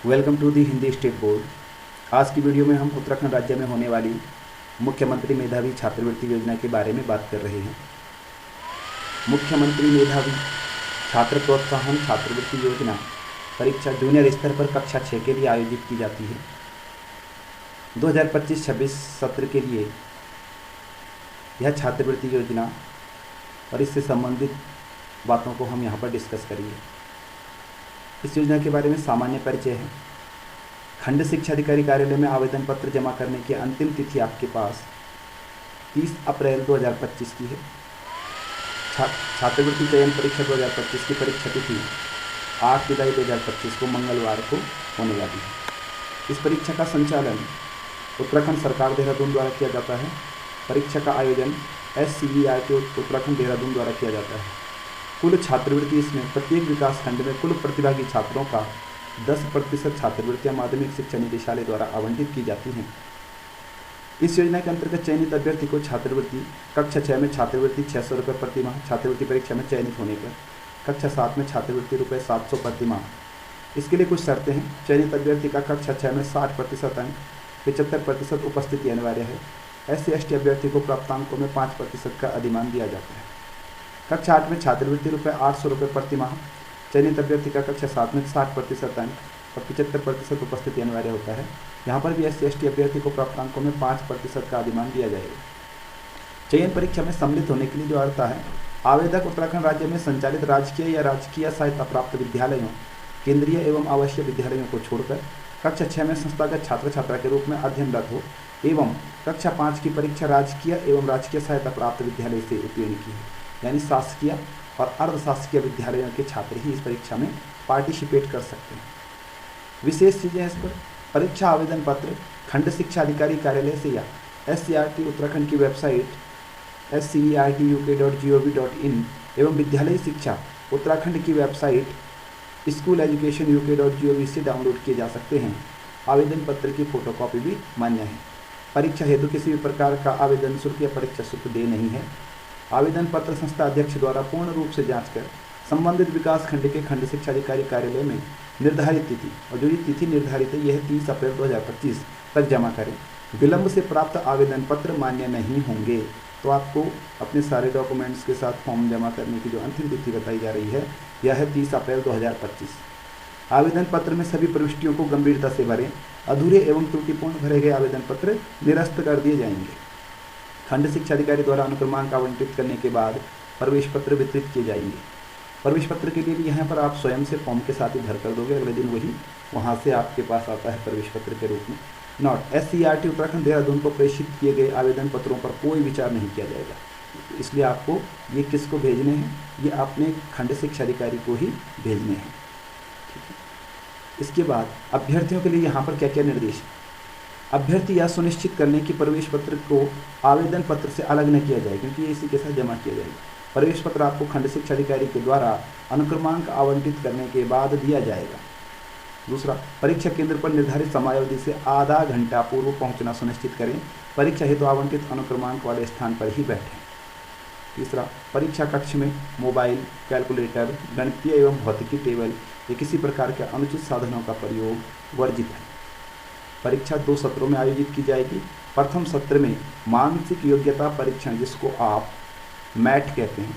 Welcome to the Hindi state board. आज की video में हम उत्तराखंड राज्य में होने वाली मुख्यमंत्री मेधावी छात्रवृत्ति योजना के बारे में बात कर रहे हैं। मुख्यमंत्री मेधावी छात्र प्रोत्साहन छात्रवृत्ति योजना परीक्षा जूनियर स्तर पर कक्षा 6 के लिए आयोजित की जाती है। 2025-26 सत्र के लिए यह छात्रवृत्ति योजना और इससे संबंधित बातों को हम यहाँ पर डिस्कस करेंगे। इस योजना के बारे में सामान्य परिचय है। खंड शिक्षा अधिकारी कार्यालय में आवेदन पत्र जमा करने की अंतिम तिथि आपके पास 30 अप्रैल 2025 की है। छात्रवृत्ति चयन परीक्षा 2025 की परीक्षा तिथि 8 जुलाई 2025 को मंगलवार को होने वाली है। इस परीक्षा का संचालन उत्तराखंड सरकार देहरादून द्वारा किया जाता है। परीक्षा का आयोजन SCERT उत्तराखंड देहरादून द्वारा किया जाता है। कुल छात्रवृत्ति इसमें प्रत्येक विकास खंड में कुल प्रतिभागी छात्रों का 10% छात्रवृत्तियाँ माध्यमिक शिक्षा निदेशालय द्वारा आवंटित की जाती हैं। इस योजना के अंतर्गत चयनित अभ्यर्थी को छात्रवृत्ति कक्षा 6 में छात्रवृत्ति 600 रुपये प्रति माह, छात्रवृत्ति परीक्षा में चयनित होने पर कक्षा 7 में छात्रवृत्ति रुपये 700 प्रति माह। इसके लिए कुछ शर्तें हैं। चयनित अभ्यर्थी का कक्षा 6 में 60% अंक, 75% उपस्थिति अनिवार्य है। SC/ST अभ्यर्थी को प्राप्तांकों में 5% का अधिमान दिया जाता है। कक्षा 8 में छात्रवृत्ति रुपये 800 रुपये प्रति माह। चयनित अभ्यर्थी का कक्षा 7 में 60% अंक और 75% उपस्थिति अनिवार्य होता है। यहाँ पर भी SC/ST अभ्यर्थी को प्राप्तांकों में 5% का अधिमान दिया जाएगा। चयन परीक्षा में सम्मिलित होने के लिए जो अर्हता है, आवेदक उत्तराखंड राज्य में संचालित राजकीय या राजकीय सहायता प्राप्त विद्यालयों, केंद्रीय एवं आवासीय विद्यालयों को छोड़कर कक्षा 6 में संस्थागत छात्र छात्रा के रूप में अध्ययनरत हो एवं कक्षा 5 की परीक्षा राजकीय एवं राजकीय सहायता प्राप्त विद्यालय से उत्तीर्ण की है। यानी शासकीय और अर्धशासकीय विद्यालयों के छात्र ही इस परीक्षा में पार्टिसिपेट कर सकते हैं। विशेष चीज़ें इस पर परीक्षा आवेदन पत्र खंड शिक्षा अधिकारी कार्यालय से या SCERT उत्तराखंड की वेबसाइट SCERTUK.gov.in एवं विद्यालय शिक्षा उत्तराखंड की वेबसाइट SchoolEducationUK.gov से डाउनलोड किए जा सकते हैं। आवेदन पत्र की फोटोकॉपी भी मान्य है। परीक्षा हेतु किसी भी प्रकार का आवेदन शुल्क या परीक्षा शुल्क देय नहीं है। आवेदन पत्र संस्था अध्यक्ष द्वारा पूर्ण रूप से जांच कर संबंधित विकास खंड के खंड शिक्षा अधिकारी कार्यालय में निर्धारित तिथि, और जो ये तिथि निर्धारित है यह 30 अप्रैल 2025 तक जमा करें। विलंब से प्राप्त आवेदन पत्र मान्य नहीं होंगे। तो आपको अपने सारे डॉक्यूमेंट्स के साथ फॉर्म जमा करने की जो अंतिम तिथि बताई जा रही है यह है 30 अप्रैल 2025। आवेदन पत्र में सभी प्रविष्टियों को गंभीरता से भरें। अधूरे एवं त्रुटिपूर्ण भरे गए आवेदन पत्र निरस्त कर दिए जाएंगे। खंड शिक्षा अधिकारी द्वारा अनुक्रमांक आवंटित करने के बाद प्रवेश पत्र वितरित किए जाएंगे। प्रवेश पत्र के लिए भी यहाँ पर आप स्वयं से फॉर्म के साथ ही भर कर दोगे। अगले दिन वही वहाँ से आपके पास आता है प्रवेश पत्र के रूप में। नोट, SCERT उत्तराखंड देहरादून को प्रेषित किए गए आवेदन पत्रों पर कोई विचार नहीं किया जाएगा। इसलिए आपको ये किसको भेजने हैं, ये अपने खंड शिक्षा अधिकारी को ही भेजने हैं। ठीक है। इसके बाद अभ्यर्थियों के लिए यहाँ पर क्या क्या निर्देश है। अभ्यर्थी यह सुनिश्चित करने की प्रवेश पत्र को आवेदन पत्र से अलग न किया जाए, क्योंकि इसी के साथ जमा किया जाएगा। प्रवेश पत्र आपको खंड शिक्षा अधिकारी के द्वारा अनुक्रमांक आवंटित करने के बाद दिया जाएगा। दूसरा, परीक्षा केंद्र पर निर्धारित समयावधि से आधा घंटा पूर्व पहुंचना सुनिश्चित करें। परीक्षा हेतु आवंटित अनुक्रमांक वाले स्थान पर ही बैठें। तीसरा, परीक्षा कक्ष में मोबाइल, कैलकुलेटर, गणितीय एवं भौतिकी टेबल या किसी प्रकार के अनुचित साधनों का प्रयोग वर्जित है। परीक्षा 2 सत्रों में आयोजित की जाएगी। प्रथम सत्र में मानसिक योग्यता परीक्षण, जिसको आप मैट कहते हैं,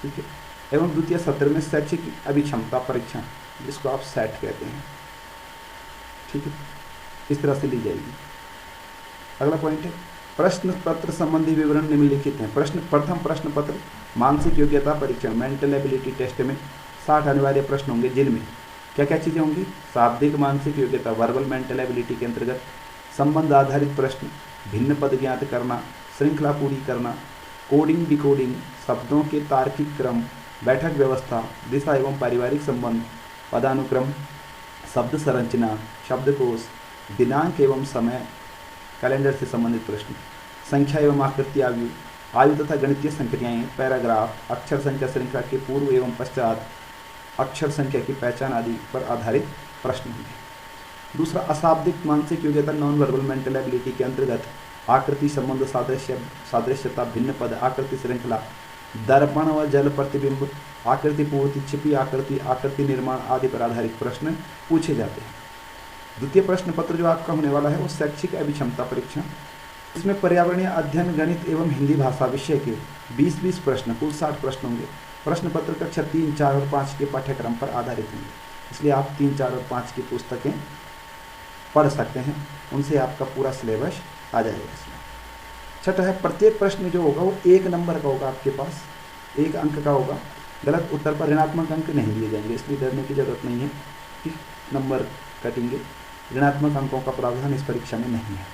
ठीक है, एवं द्वितीय सत्र में शैक्षिक अभिक्षमता परीक्षण, जिसको आप सेट कहते हैं, ठीक है, इस तरह से ली जाएगी। अगला पॉइंट है प्रश्न पत्र संबंधी विवरण निम्नलिखित हैं। प्रथम प्रश्न पत्र मानसिक योग्यता परीक्षण मेंटल एबिलिटी टेस्ट में 60 अनिवार्य प्रश्न होंगे, जिनमें क्या क्या चीज़ें होंगी। शाब्दिक मानसिक योग्यता वर्बल मेंटल एबिलिटी के अंतर्गत संबंध आधारित प्रश्न, भिन्न पद ज्ञात करना, श्रृंखला पूरी करना, कोडिंग डिकोडिंग, शब्दों के तार्किक क्रम, बैठक व्यवस्था, दिशा एवं पारिवारिक संबंध, पदानुक्रम, शब्द संरचना, शब्दकोश, दिनांक एवं समय, कैलेंडर से संबंधित प्रश्न, संख्या एवं आकृति आयु, आयु तथा गणितीय संक्रियाएं, पैराग्राफ, अक्षर संख्या श्रृंखला के पूर्व एवं पश्चात, अक्षर संख्या की पहचान आदि पर आधारित प्रश्न होंगे। दूसरा, अशाब्दिक मानसिक योग्यता नॉन वर्बल मेंटल एबिलिटी के अंतर्गत आकृति संबंध सादृश्यता, भिन्न पद, आकृति श्रृंखला, दर्पण व जल प्रतिबिंब, आकृति पूर्ति, छिपी आकृति, आकृति निर्माण आदि पर आधारित प्रश्न पूछे जाते हैं। द्वितीय प्रश्न पत्र जो आपका होने वाला है वो शैक्षिक अभिक्षमता परीक्षण। इसमें पर्यावरणीय अध्ययन, गणित एवं हिंदी भाषा विषय के 20-20 प्रश्न, कुल 60 प्रश्न होंगे। प्रश्न पत्र कक्षा 3, 4 और 5 के पाठ्यक्रम पर आधारित होंगे, इसलिए आप 3, 4 और 5 की पुस्तकें पढ़ सकते हैं, उनसे आपका पूरा सिलेबस आ जाएगा इसमें। छठा है, प्रत्येक प्रश्न जो होगा वो 1 नंबर का होगा, आपके पास 1 अंक का होगा। गलत उत्तर पर ऋणात्मक अंक नहीं दिए जाएंगे, इसलिए डरने की जरूरत नहीं है कि नंबर कटेंगे। ऋणात्मक अंकों का प्रावधान इस परीक्षा में नहीं है।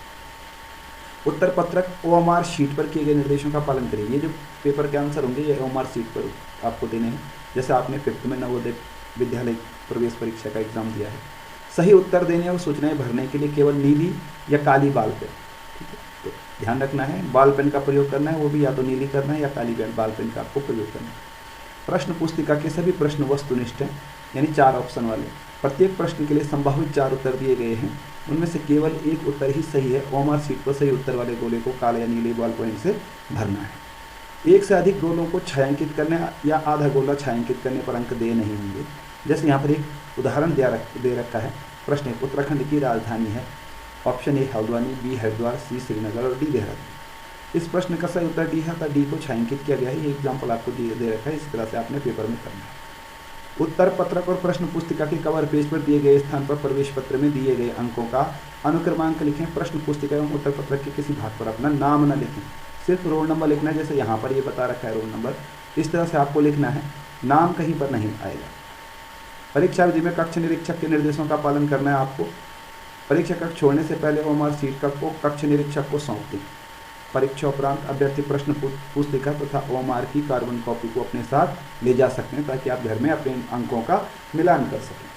उत्तर पत्रक OMR शीट पर किए गए निर्देशों का पालन करें। ये जो पेपर के आंसर होंगे ये OMR शीट पर आपको देने हैं, जैसे आपने 5th में नवोदय विद्यालय प्रवेश परीक्षा का एग्जाम दिया है। सही उत्तर देने और सूचनाएं भरने के लिए केवल नीली या काली बाल पेन, ठीक है, तो ध्यान रखना है, बाल पेन का प्रयोग करना है, वो भी या तो नीली करना है या काली बाल पेन का आपको प्रयोग करना है। प्रश्न पुस्तिका के सभी प्रश्न वस्तुनिष्ठ हैं, यानी 4 ऑप्शन वाले। प्रत्येक प्रश्न के लिए संभावित 4 उत्तर दिए गए हैं, उनमें से केवल 1 उत्तर ही सही है। OMR शीट पर सही उत्तर वाले गोले को काले या नीले बॉल पॉइंट से भरना है। 1 से अधिक गोलों को छायांकित करने या आधा गोला छायांकित करने पर अंक दे नहीं होंगे। जैसे यहाँ पर एक उदाहरण दे रखा है। प्रश्न 1, उत्तराखंड की राजधानी है। Option A Haldwani, B Haridwar, C Srinagar और डी देहरादून। इस प्रश्न का सही उत्तर डी है, तो डी को छायांकित किया गया है। ये एग्जाम्पल आपको दे रखा है, इस तरह से आपने पेपर में करना है। उत्तर पत्रक और प्रश्न पुस्तिका के कवर पेज पर दिए गए स्थान पर प्रवेश पत्र में दिए गए अंकों का अनुक्रमांक लिखें। प्रश्न पुस्तिका एवं उत्तर पत्रक के किसी भाग पर अपना नाम न लिखें, सिर्फ रोल नंबर लिखना है। जैसे यहाँ पर ये बता रखा है रोल नंबर, इस तरह से आपको लिखना है, नाम कहीं पर नहीं आएगा। परीक्षा विधि में कक्ष निरीक्षक के निर्देशों का पालन करना है आपको। परीक्षा कक्ष छोड़ने से पहले OMR शीट को कक्ष निरीक्षक को सौंप दें। परीक्षा उपरांत अभ्यर्थी प्रश्न पुस्तिका तथा OMR की कार्बन कॉपी को अपने साथ ले जा सकते हैं, ताकि आप घर में अपने अंकों का मिलान कर सकें।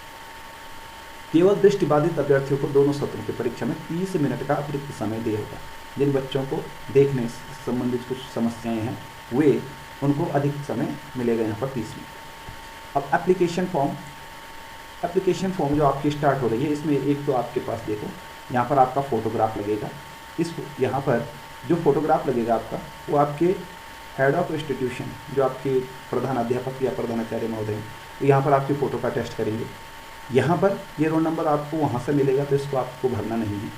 केवल दृष्टिबाधित अभ्यर्थियों को दोनों सत्रों की परीक्षा में 30 मिनट का अतिरिक्त समय दिया होगा। जिन बच्चों को देखने से संबंधित कुछ समस्याएं हैं, वे उनको अधिक समय मिलेगा यहाँ पर 30 मिनट। अब एप्लीकेशन फॉर्म जो आपकी स्टार्ट हो रही है, इसमें एक तो आपके पास देखो यहाँ पर आपका फोटोग्राफ लगेगा। यहाँ पर जो फोटोग्राफ लगेगा आपका, वो आपके हेड ऑफ इंस्टीट्यूशन, जो आपके प्रधान अध्यापक या प्रधानाचार्य महोदय हैं, तो यहाँ पर आपकी फ़ोटो का टेस्ट करेंगे। यहाँ पर ये रोल नंबर आपको वहाँ से मिलेगा, तो इसको आपको भरना नहीं है।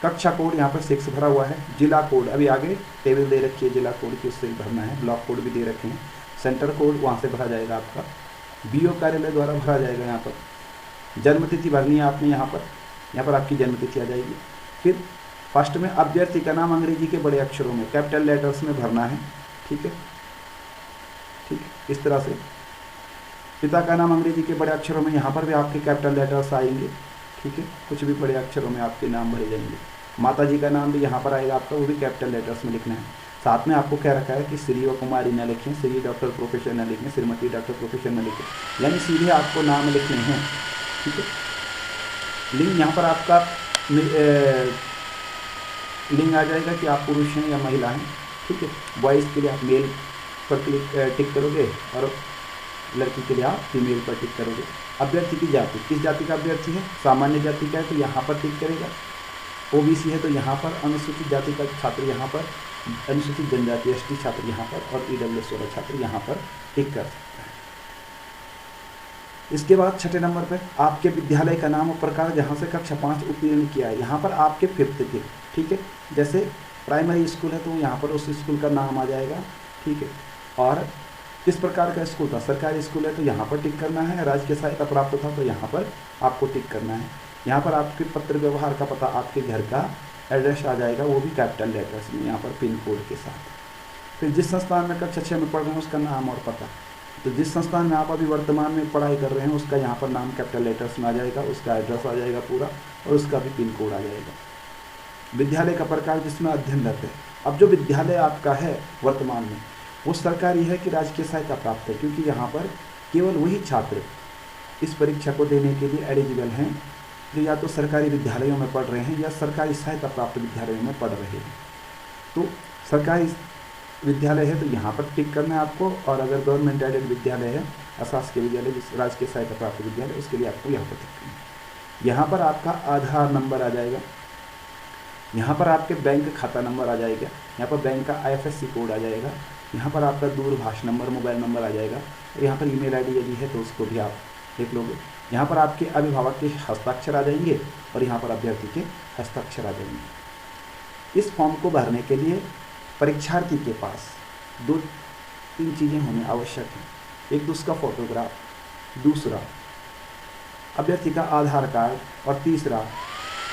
कक्षा कोड यहाँ पर 6 भरा हुआ है। जिला कोड अभी आगे टेबल दे रखी है, जिला कोड की उससे भरना है। ब्लॉक कोड भी दे रखे हैं। सेंटर कोड वहाँ से भरा जाएगा आपका, BO कार्यालय द्वारा भरा जाएगा। यहाँ पर जन्मतिथि भरनी है आपने, यहाँ पर आपकी जन्मतिथि आ जाएगी। फिर फर्स्ट में अभ्यर्थी का नाम अंग्रेजी के बड़े अक्षरों में कैपिटल लेटर्स में भरना है, ठीक है, इस तरह से। पिता का नाम अंग्रेजी के बड़े अक्षरों में, यहाँ पर भी आपके कैपिटल लेटर्स आएंगे, ठीक है, कुछ भी बड़े अक्षरों में आपके नाम भरे जाएंगे। माता जी का नाम भी यहाँ पर आएगा आपका, वो भी कैपिटल लेटर्स में लिखना है। साथ में आपको क्या रखा है कि श्री व कुमारी न लिखें, श्री डॉक्टर प्रोफेसर न लिखें, श्रीमती डॉक्टर प्रोफेसर न लिखें, यानी सीधे आपको नाम लिखने हैं, ठीक है। लिंग यहाँ पर आपका लिंग आ जाएगा कि आप पुरुष हैं या महिला हैं, ठीक है। बॉयज़ के लिए आप मेल पर टिक करोगे और लड़की के लिए आप फीमेल पर टिक करोगे। अभ्यर्थी की जाति, किस जाति का अभ्यर्थी है, सामान्य जाति का है तो यहाँ पर टिक करेगा। OBC है तो यहाँ पर, अनुसूचित जाति का छात्र यहाँ पर, अनुसूचित जनजाति ST छात्र यहाँ पर, और EWS वाला छात्र यहाँ पर टिक कर सकता है। इसके बाद 6ठे नंबर पर आपके विद्यालय का नाम और प्रकार, जहाँ से कक्षा 5 उत्तीर्ण किया है। यहाँ पर आपके 5th के, ठीक है, जैसे प्राइमरी स्कूल है तो यहाँ पर उस स्कूल का नाम आ जाएगा, ठीक है। और किस प्रकार का स्कूल था, सरकारी स्कूल है तो यहाँ पर टिक करना है। राजकीय सहायता प्राप्त था तो यहाँ पर आपको टिक करना है। यहाँ पर आपके पत्र व्यवहार का पता, आपके घर का एड्रेस आ जाएगा, वो भी कैपिटल लेटर्स में, यहाँ पर पिन कोड के साथ। फिर जिस संस्थान में कक्षा 6 में पढ़ रहे हैं उसका नाम और पता, तो जिस संस्थान में आप अभी वर्तमान में पढ़ाई कर रहे हैं उसका यहाँ पर नाम कैपिटल लेटर्स में आ जाएगा, उसका एड्रेस आ जाएगा पूरा, और उसका भी पिन कोड आ जाएगा। विद्यालय का प्रकार जिसमें अध्ययनरत है। अब जो विद्यालय आपका है वर्तमान में, वो सरकारी है कि राजकीय सहायता प्राप्त है, क्योंकि यहाँ पर केवल वही छात्र इस परीक्षा को देने के लिए एलिजिबल हैं जो या तो सरकारी विद्यालयों में पढ़ रहे हैं या सरकारी सहायता प्राप्त विद्यालयों में पढ़ रहे हैं। तो सरकारी विद्यालय है तो यहाँ पर टिक करना है आपको, और अगर गवर्नमेंट एडेड विद्यालय है, अशासकीय विद्यालय, राजकीय सहायता प्राप्त विद्यालय, उसके लिए आपको यहाँ पर टिक करना है। यहाँ पर आपका आधार नंबर आ जाएगा, यहाँ पर आपके बैंक खाता नंबर आ जाएगा, यहाँ पर बैंक का IFSC कोड आ जाएगा, यहाँ पर आपका दूरभाष नंबर, मोबाइल नंबर आ जाएगा, और यहाँ पर email ID यदि है तो उसको भी आप देख लोगे। यहाँ पर आपके अभिभावक के हस्ताक्षर आ जाएंगे और यहाँ पर अभ्यर्थी के हस्ताक्षर आ जाएंगे। इस फॉर्म को भरने के लिए परीक्षार्थी के पास 2-3 चीज़ें होनी आवश्यक हैं। एक तो उसका फोटोग्राफ, दूसरा अभ्यर्थी का आधार कार्ड और तीसरा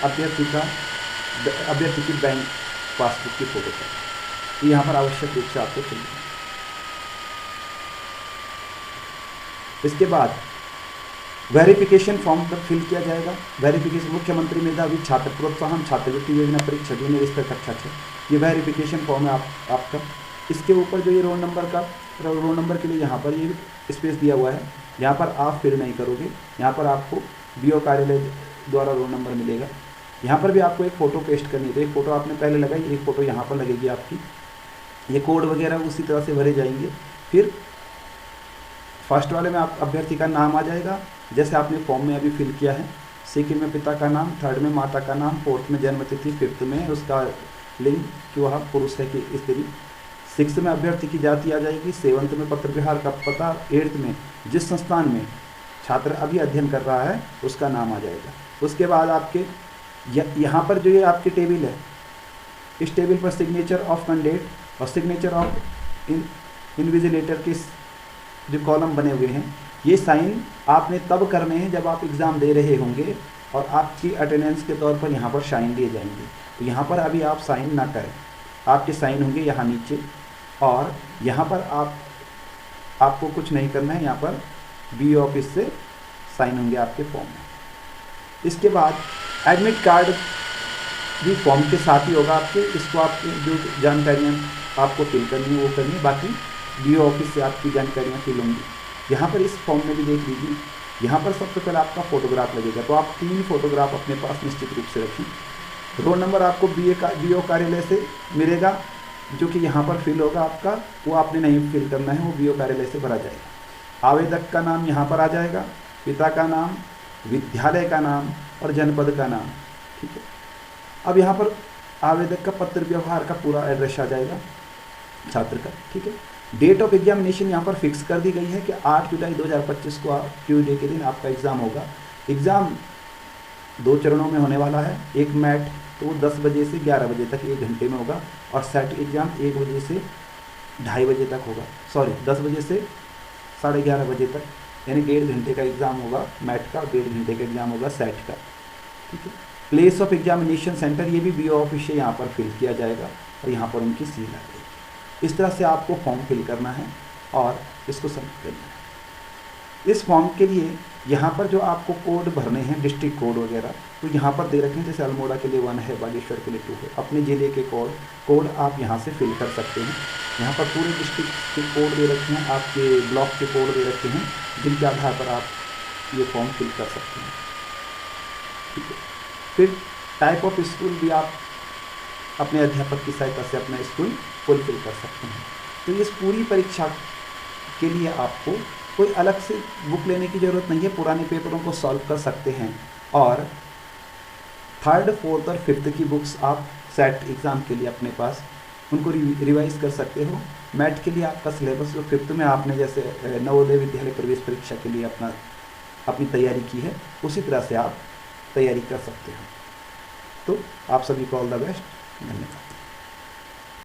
अभ्यर्थी की बैंक पासबुक की फोटो। यहाँ पर आवश्यक रूप से आपको चाहिए। इसके बाद वेरिफिकेशन फॉर्म तक फिल किया जाएगा। वेरिफिकेशन मुख्यमंत्री मेधावी छात्र प्रोत्साहन छात्रवृत्ति योजना परीक्षा जूनियर स्तर कक्षा 6, ये वेरिफिकेशन फॉर्म है आपका। इसके ऊपर जो ये रोल नंबर के लिए यहाँ पर ये स्पेस दिया हुआ है, यहाँ पर आप फिल नहीं करोगे। यहाँ पर आपको बीओ कार्यालय द्वारा रोल नंबर मिलेगा। यहाँ पर भी आपको एक फ़ोटो पेस्ट करनी है। तो एक फ़ोटो आपने पहले लगाई, एक फ़ोटो यहाँ पर लगेगी आपकी। ये कोड वगैरह उसी तरह से भरे जाएंगे। फिर फर्स्ट वाले में आप अभ्यर्थी का नाम आ जाएगा, जैसे आपने फॉर्म में अभी फिल किया है। सेकंड में पिता का नाम, थर्ड में माता का नाम, फोर्थ में जन्म तिथि, फिफ्थ में उसका लिंग कि वह पुरुष है कि स्त्री, सिक्स्थ में अभ्यर्थी की जाति आ जाएगी, सेवंथ में पत्र व्यवहार का पता, एट्थ में जिस संस्थान में छात्र अभी अध्ययन कर रहा है उसका नाम आ जाएगा। उसके बाद आपके यहाँ पर जो ये आपकी टेबल है, इस टेबल पर सिग्नेचर ऑफ कैंडिडेट और सिग्नेचर ऑफ इन्विजिलेटर के जो कॉलम बने हुए हैं, ये साइन आपने तब करने हैं जब आप एग्ज़ाम दे रहे होंगे और आपकी अटेंडेंस के तौर पर यहाँ पर साइन लिए जाएंगे। तो यहाँ पर अभी आप साइन ना करें, आपके साइन होंगे यहाँ नीचे और यहाँ पर आपको कुछ नहीं करना है। यहाँ पर बीओ ऑफिस से साइन होंगे आपके फॉर्म में। इसके बाद एडमिट कार्ड भी फॉर्म के साथ ही होगा आपके। इसको आप जो जानकारियाँ आपको फिल करनी है वो करनी है, बाकी बीओ ऑफिस से आपकी जानकारियाँ फिल होंगी। यहाँ पर इस फॉर्म में भी देख लीजिए, यहाँ पर सबसे पहले आपका फोटोग्राफ लगेगा। तो आप 3 फोटोग्राफ अपने पास निश्चित रूप से रखें। रोल नंबर आपको बीओ कार्यालय से मिलेगा, जो कि यहाँ पर फिल होगा आपका, वो आपने नहीं फिल करना है, वो बीओ कार्यालय से भरा जाएगा। आवेदक का नाम यहाँ पर आ जाएगा, पिता का नाम, विद्यालय का नाम और जनपद का नाम। ठीक है, अब यहाँ पर आवेदक का पत्र व्यवहार का पूरा एड्रेस आ जाएगा छात्र का। ठीक है, डेट ऑफ एग्जामिनेशन यहाँ पर फिक्स कर दी गई है कि 8 जुलाई 2025 को ट्यूसडे के दिन आपका एग्ज़ाम होगा। एग्ज़ाम 2 चरणों में होने वाला है। एक मैट तो वो 10 बजे से 11 बजे तक 1 घंटे में होगा और सेट एग्ज़ाम 1 बजे से 2:30 बजे तक होगा। 10 बजे से 11:30 बजे तक, यानी 1.5 घंटे का एग्ज़ाम होगा मैट का, 1.5 घंटे का एग्ज़ाम होगा सेट का। ठीक है, प्लेस ऑफ एग्जामिनेशन सेंटर ये भी बीओ ऑफिस से यहाँ पर फिल किया जाएगा और यहाँ पर उनकी सील आ जाएगी। इस तरह से आपको फॉर्म फिल करना है और इसको सबमिट करना है। इस फॉर्म के लिए यहाँ पर जो आपको कोड भरने हैं, डिस्ट्रिक्ट कोड वगैरह, तो यहाँ पर दे रखें। जैसे अल्मोड़ा के लिए 1 है, बागेश्वर के लिए 2 है। अपने ज़िले के कोड आप यहाँ से फिल कर सकते हैं। यहाँ पर पूरे डिस्ट्रिक्ट के कोड दे रखे हैं, आपके ब्लॉक के कोड दे रखे हैं, जिनके आधार पर आप ये फॉर्म फिल कर सकते हैं। ठीक है, फिर टाइप ऑफ स्कूल भी आप अपने अध्यापक की सहायता से अपना स्कूल फुलफिल कर सकते हैं। तो इस पूरी परीक्षा के लिए आपको कोई अलग से बुक लेने की ज़रूरत नहीं है, पुराने पेपरों को सॉल्व कर सकते हैं। और 3rd, 4th और 5th की बुक्स आप सेट एग्ज़ाम के लिए अपने पास उनको रिवाइज कर सकते हो। मैट के लिए आपका सिलेबस जो 5th में आपने जैसे नवोदय विद्यालय प्रवेश परीक्षा के लिए अपनी तैयारी की है, उसी तरह से आप तैयारी कर सकते हो। तो आप सभी को ऑल द बेस्ट, धन्यवाद।